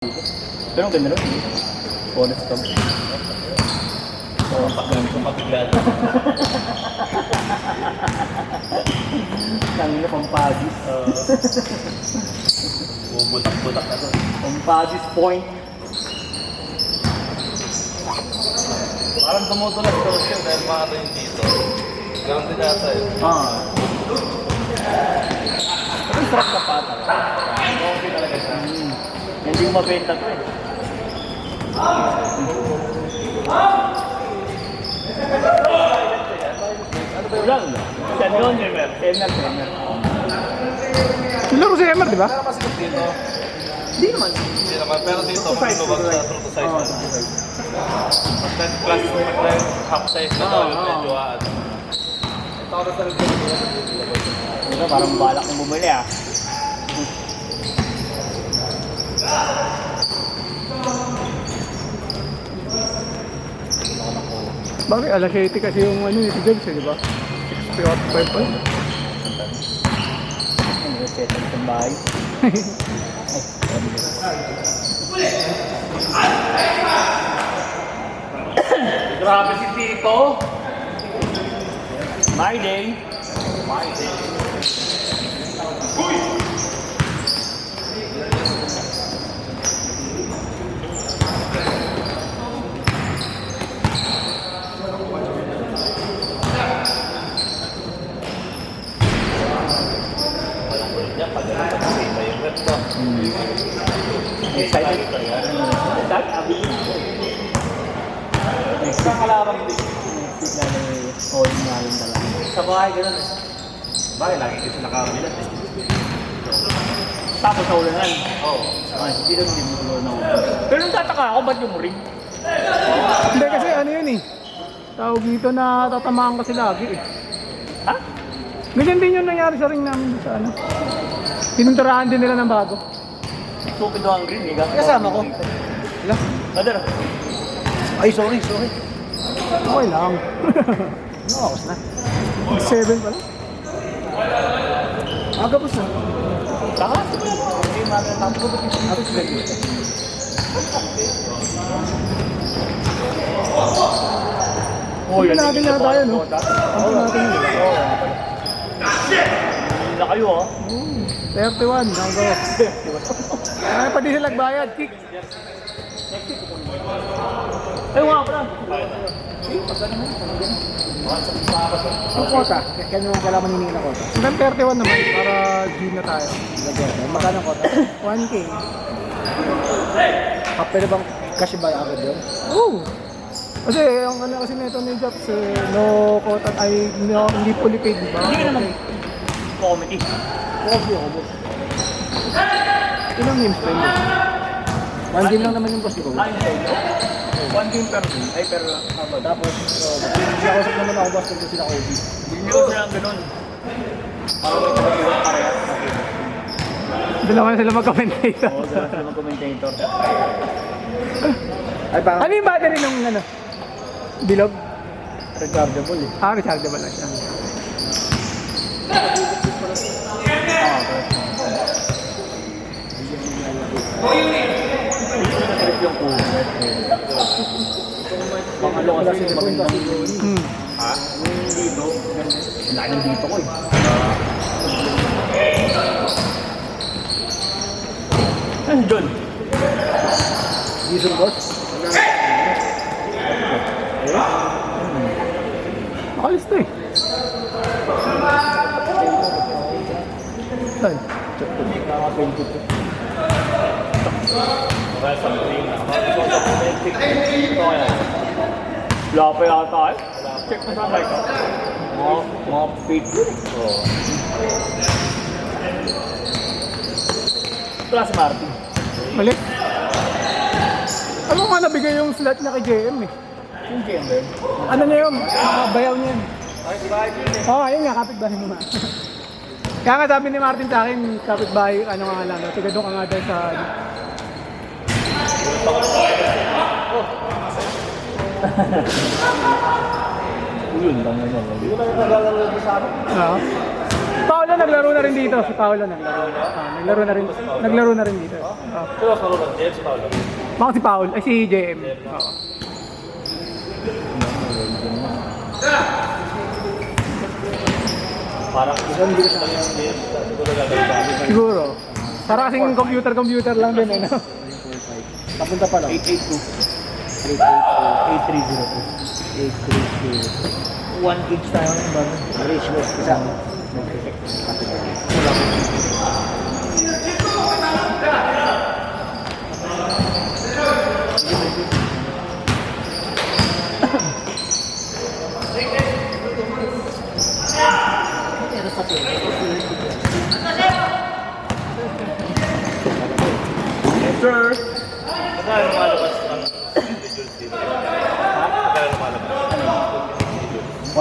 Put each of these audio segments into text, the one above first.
Pero ang ganda nun. Honest ka. Kapaglan. Tangina pampagis. Bubutak-butak na doon. Pampagis point. Parang tumutulas daw siya dahil maaari yung dito. Ganun din yata eh. Ang sarap na pata. Okay talaga siya. Hindi ko mabenta to eh. Lang. Tenor. Laro si Emer, di ba? Pero kasi dito, Hindi naman. hindi naman. Pero dito, kung lumag sa true to size na. Pag half size na daw yung medyo ano. Ito ako sa rin Ito parang balak kong bumili ah. Bakit? Alas 7 kasi yung ano ni James, di ba? 65 pa. Ano yung set up ng bahay? Grabe si Tito. My day. Walang kulit niya, pag ganun kasi iba yung rep ko. Excited ka yan. That, abi. Next time kalaban din. Next na may all nga yung dala. Sa bahay ganun eh. Bakit lagi kasi nakamilat eh. Tapos sa ulanan. Oo. Ay, hindi naman din mo na ulan. Pero nung tataka ako, ba't yung ring? Hindi kasi ano yun eh. Tawag dito na tatamaan kasi lagi eh. Ha? Ganyan din yung nangyari sa ring namin sa ano. Pinundarahan din nila ng bago. Stupid ang green, eh. Kasama ko. Wala. Brother, Ay, sorry. Okay lang. nakakas na. 7 pala. Aga po sa. Takas? Hindi matatapos ko ba Tapos ganito. Oh, Hindi natin na tayo, no? Ano natin yun? Na kayo, ah. 31, hanggang. Ay, pa din sila nagbayad. Kick. Ay, wala pa lang. Ang kota. Kaya nung kalaman hiningi na kota. Hanggang 31 naman para G na tayo. Magkano ang kota? 1K. Pwede bang cash buy agad yun? Oo. Kasi ang ano kasi nito ni Jobs, no quota ay no, hindi fully paid, di ba? Hindi ka naman comedy. Coffee ako, boss. Ilang games pa yun? One game lang naman yung boss ko. Ay, hindi. One game per game. Ay, per ano. Tapos, nakausap naman ako boss kung sila Kobe. Hindi ko sila ganun. Parang may kapag-iwan parehas. Dalawa na sila mag-commentator. Oo, dalawa sila mag-commentator. Ay, parang Ano yung battery ng ano? Bilog? rechargeable eh. Ah, rechargeable na siya. Trip yung cooler. Pangalo kasi magandang Hmm. yung dito. Ang laki ng dito ko eh. Ano dyan? Diesel boss? Nakalis na eh. Saan? Nakaka-20 to. Well, something na. Ito kaya. Wala pa yata eh. Check mo sa like. Mga fake yun eh. Oo. Wala si Martin. Mali. Ano nga nabigay yung slot niya kay JM eh. Yung game ba yun? Ano niya yun? Bayaw niya yun. Oo, ayun nga, kapitbahay mo nga. Kaya nga sabi ni Martin sa akin, kapitbahay, ano nga lang, sigado ka nga dahil sa... Yun lang yun. Hindi ko na naglalaro sa amin. Oo. Paolo naglaro na rin dito. Si Paolo naglaro. Naglaro na rin. Naglaro na rin dito. Pero sa loob, James Paolo. Baka si Paul, ay si JM. Oo. Parang isang bilis lang yung James. Siguro gagawin namin. Siguro. Para kasing computer lang din eh, no? Papunta pa lang. 882. 832. 1 each tayo ng bago. Ratio kasama. Sir! Magkano lumalabas ang individuals dito? Magkano lumalabas? 1.5.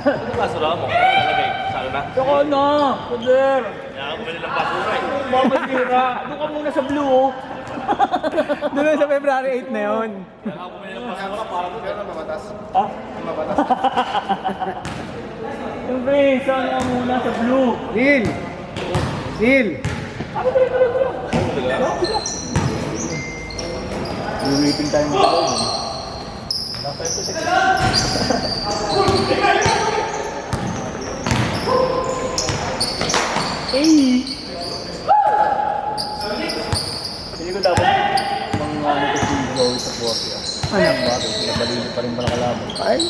Ano basura mo? Nalagay sa na? Saka na! Kuder! Kaya ako bumili ng basura eh. Mamasira! Doon ka muna sa blue, oh! Doon sa February 8 na yun. Kaya ako bumili ng basura para mo. Ah? Siyempre, saan ka muna sa blue? Neil! Neil! Yung waiting time mo daw. Eh! Hindi ko dapat Mga ano ko si Joey sa Forty. Ano? Bakit? Pinabalino pa rin pala kalaban. Ay,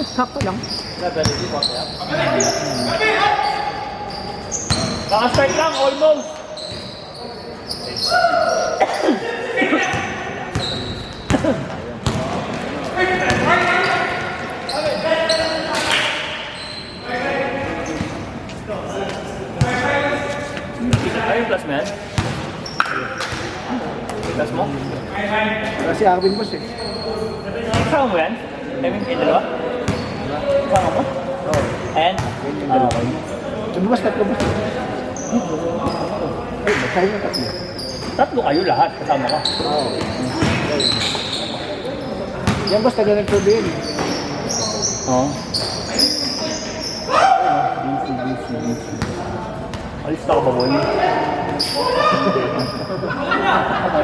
sakto lang. Naka-start lang, almost! Ay, plus mo yan? Plus mo? Kasi Arvin boss eh. Kasama mo yan? I mean, yung dalawa? Kasama mo? Oo. Ayan? Yung dalawa. Lumabas tatlo boss. Ay, magkain na tatlo. Tatlo kayo lahat, kasama ka. Oo. Yan boss, taga nag-survey yun. Oo. DC. Alis na ka ba, boy?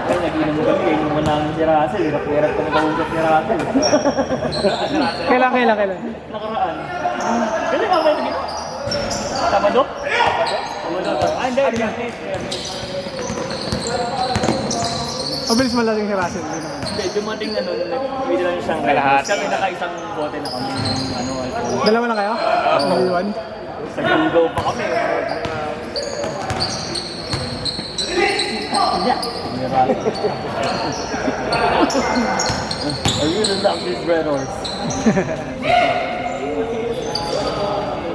Kaya nag-inom mo kami, inom mo namin si Russell. Hirap-hirap ka nakausap ni Russell. Kailan? Nakaraan. Kailan ka ba nag-inom? Sabado? Ah, hindi. Mabilis malaking si Russell. Hindi naman. Hindi, dumating na nun, nag-pwede lang siyang kalahati. Kami naka-isang bote na kami ng alcohol. Dalawa na kayo? Naliwan? Sa Gulgaw pa kami. Yeah. Are you the Dr. Brothers?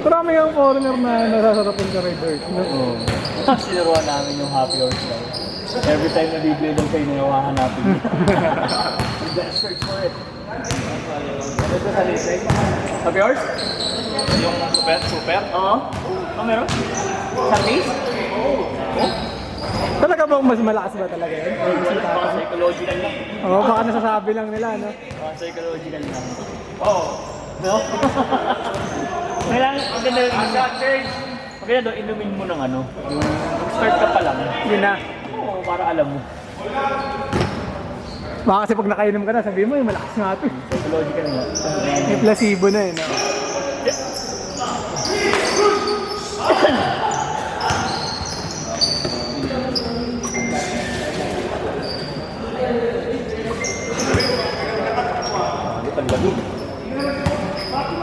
Marami ang foreigner na nasasarapin ka Raiders. Oo. Sinuruan namin yung happy hours lang. Every time na bibili daw kayo, nayawahan natin. You better search for it. Ano ito sa lisay? Happy hours? Yung super? Oo. Oh, meron? Sa taste? Oo. Talaga bang mas malakas ba talaga yun? Or mas Baka mataas? psychological lang. Oo, baka nasasabi lang nila, no? Baka psychological lang. Oo. No? Kailangan, maganda doon, inumin mo ng ano. Yung start ka pa lang. Yun na. Oo, para alam mo. Baka kasi pag nakainom ka na, sabihin mo yung malakas nga ito. Psychological nga. May placebo na eh, no?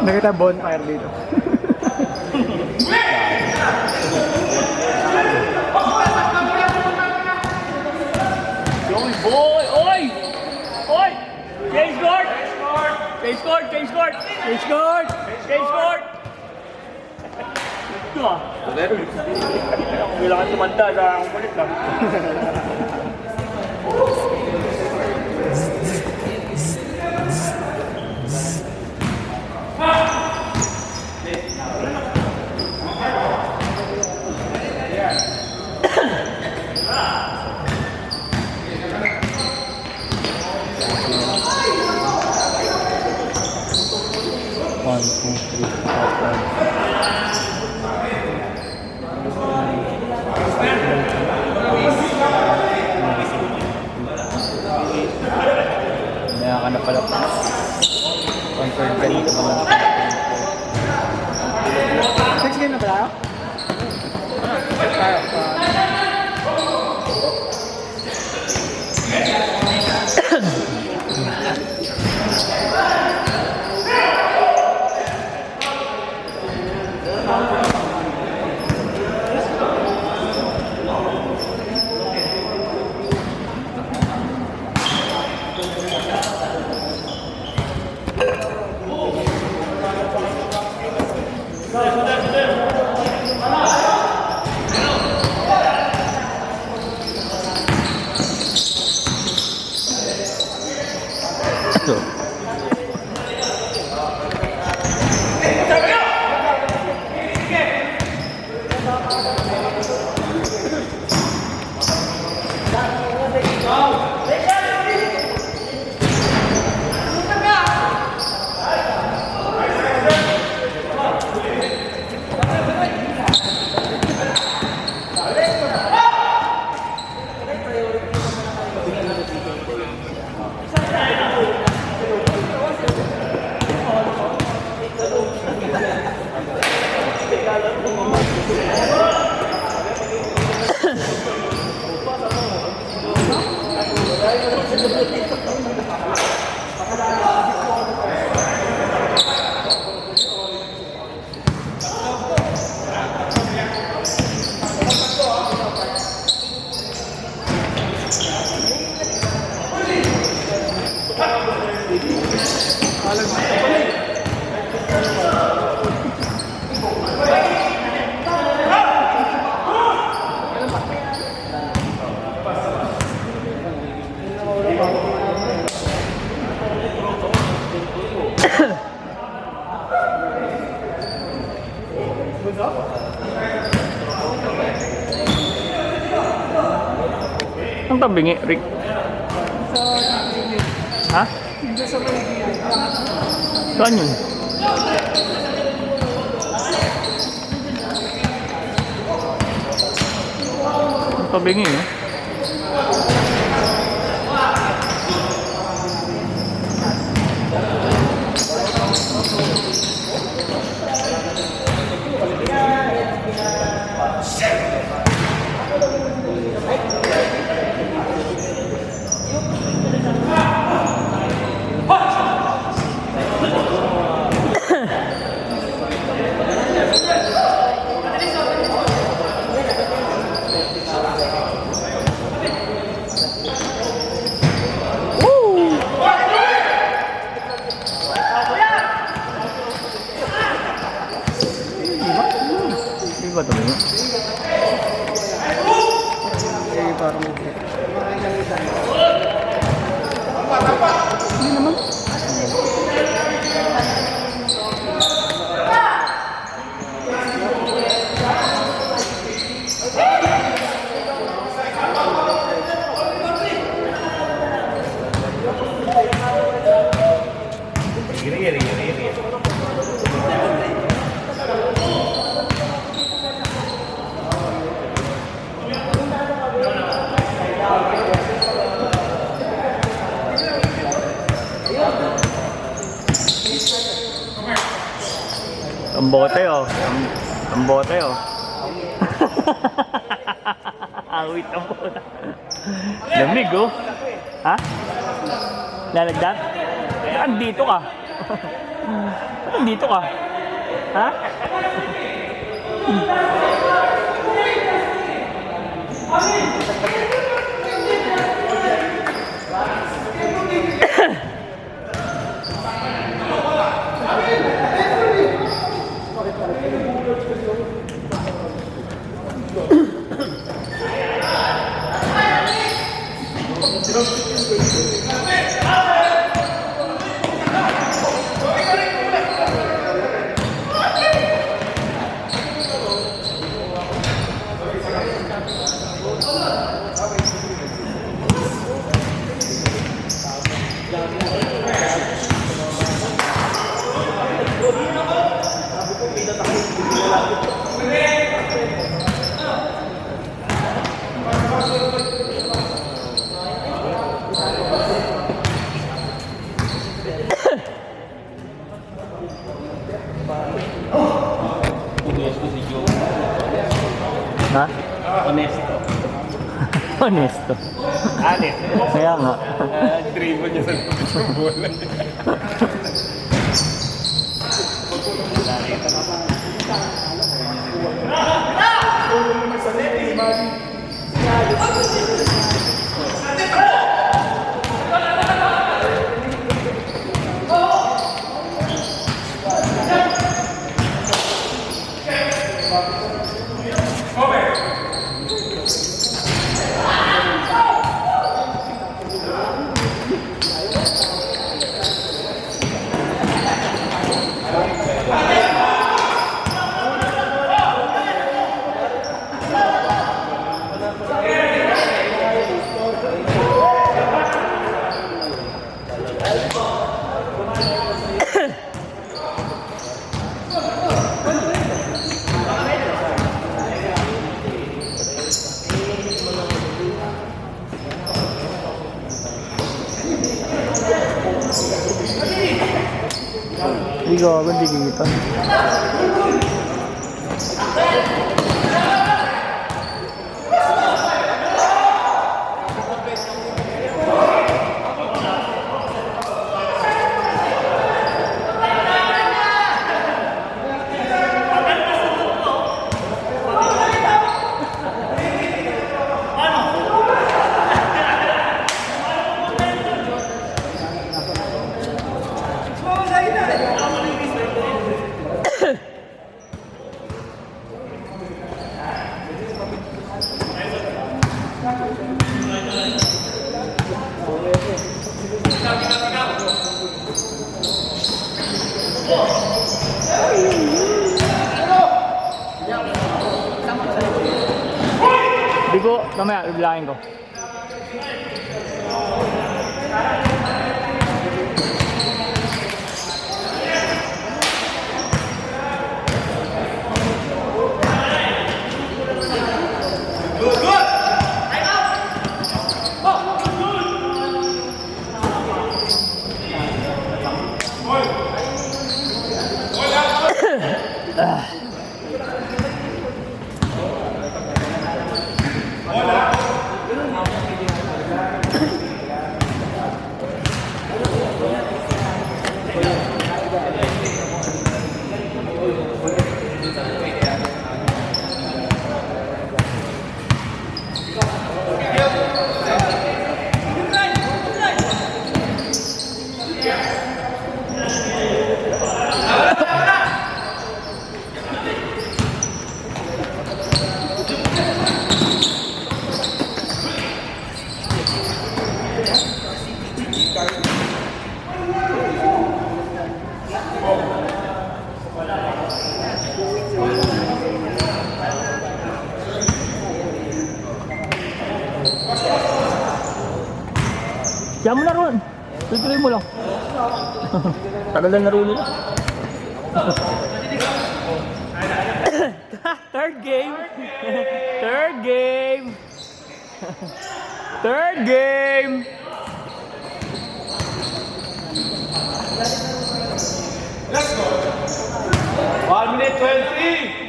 Nakita bonfire dito. Joey boy! Oy! Oy! Change court! Change court! Change court! Change court! Change court! Ito ah. Kailangan tumanda sa akong kulit lang. One, two, three, four, five. Kaya ka na pala. Confirm ka dito pa lang. Next game na ba tayo? Ang tabingi, Rick. Ha? Saan yun? Ang tabingi, eh. Di ba tabingi? Eh, parang hindi. Ang bote, oh. Ang bote, oh. Awit ang bote. Lamig, oh. Ha? Lalagdat? Andito ka. Andito ka. Ha? Honesto. Honest. Kaya nga. Dribble niya sa labas ng bola. Hindi ko ako, hindi kita. Hindi ko, mamaya, bibilangin ko. Diyan mo na ron. Tutuloy mo lang. Tagal na laro nila. Third game. Third game. Third game. Let's go! 1 minute 20!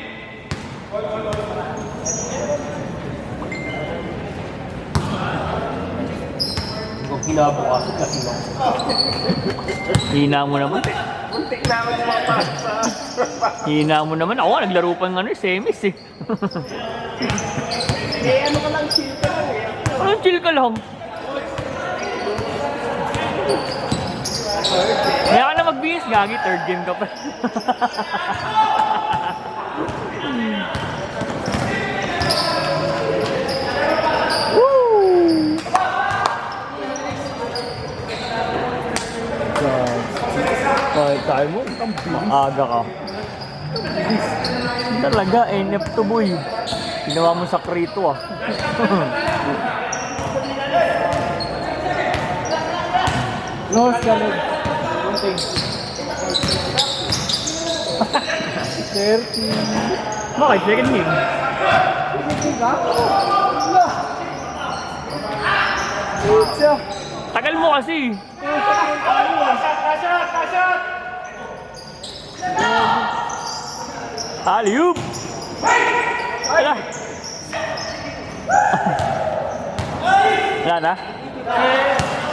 Kinabukasan kasi lang. Hina mo naman. Muntik na ako mapasa. Hina mo naman. Ako, naglaro pa ng semis eh. Ano ka lang, chill ka lang eh. Anong chill ka lang? Kaya ka na mag-BS, gagi, third game ka pa. Woo! Kahit tayo mo, maaga ka. Talaga, NF to boy. Ginawa mo sa krito ah. Close ka lang. 30. Bakit? Second game. Tagal mo kasi. Alley-oop! Wala. Yan, ha?